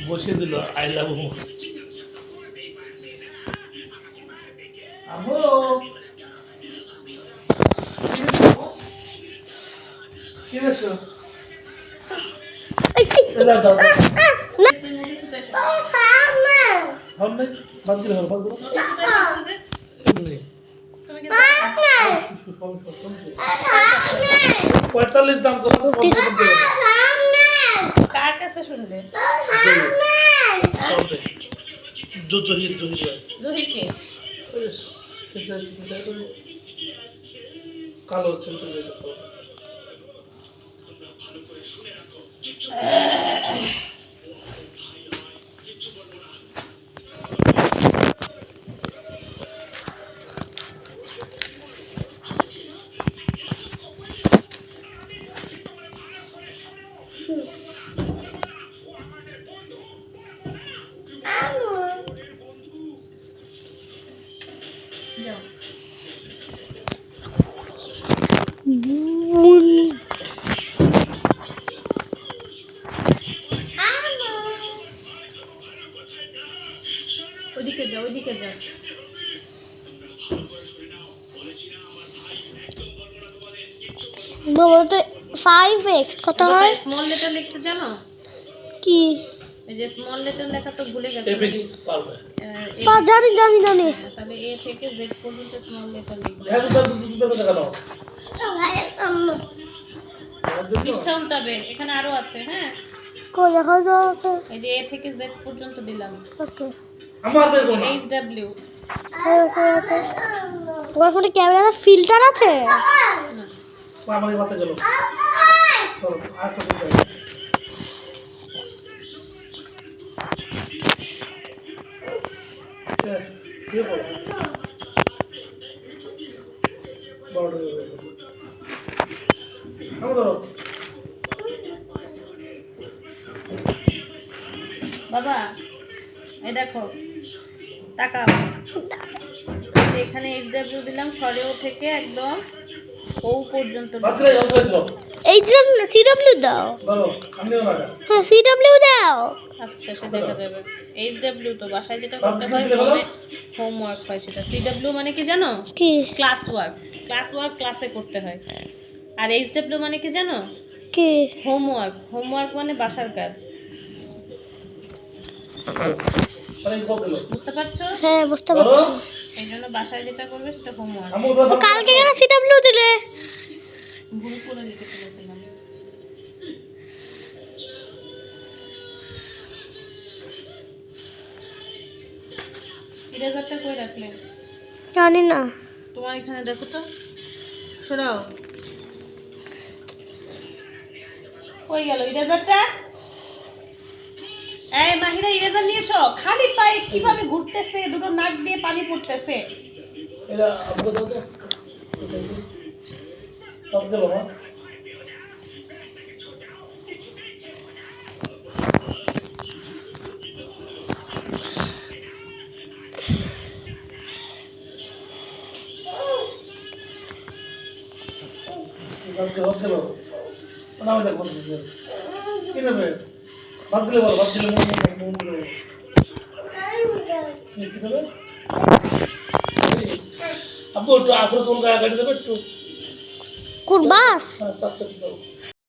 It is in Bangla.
বসে দিল আই লাভ ইউ আমো কি হইছে এলা দাও हमने बंद कर बंद करो नहीं पैंतालीस दाम करो कार कैसे सुन ले जो जोहिर जोहिर के कालो चलते ওইদিকে যা বলতে 5x কত হয় স্মল লেটার লিখতে জানো কি এই যে স্মল লেটার লেখা তো ভুলে গেছো এবিসি পারবে জানি তাহলে এ থেকে জেড পর্যন্ত স্মল লেটার লিখবে হ্যাঁ দুটো টাকা দাও পৃষ্ঠা উল্টাবে এখানে আরো আছে হ্যাঁ কই দেখা যাও এই যে এ থেকে জেড পর্যন্ত দিলাম ওকে আমার বের করো এইচ ডব্লিউ তোমার ফোনে ক্যামেরাতে ফিল্টার আছে আমার এই মাথা গেল চলো আর তো দিতে কি বল বড় ধরো বাবা এই দেখো তাকাও এখানে এইচ ডব্লিউ দিলাম সরেও থেকে একদম ও পর্যন্ত বাতলে যাও তো সিডব্লিউ দাও বলো আমিও লাগা হ্যাঁ সিডব্লিউ দাও আচ্ছা সে দেখা যাবে এইচ ডব্লিউ তো বাসায় যেটা করতে হয় হোমওয়ার্ক হয় সেটা সিডব্লিউ মানে কি জানো কি ক্লাস ওয়ার্ক ক্লাসে করতে হয় আর এইচ ডব্লিউ মানে কি জানো কি হোমওয়ার্ক মানে বাসার কাজ আরে কত দিলো বুঝতে পারছো হ্যাঁ বুঝতে পারছি এই জন্য বাসায় যেটা করবে সেটা হোমওয়ার্ক আমু তো কালকে কেন সিডব্লিউ দিলে ভুল করে লিখে ফেলেছিলাম ইরেজারটা কই রাখলে জানি না তোমার এখানে দেখো তো সরাও কই গেল ইরেজারটা এই মাহিরা ইরেজার নিয়েছো খালি পায়ে কিভাবে ঘুরতেছে দুটো নাক দিয়ে পানি পড়তেছে এরা আমু দাও তো কত দিলো মা কত দিলো না আমি দেখব কি নেবে ভাত দিলে বলো ভাত দিলে মন করে কি দেবে আব্বু একটু আগ্রহ কোন গাড়ি দেবে একটু কোন বাস হ্যাঁ চাচ্ছা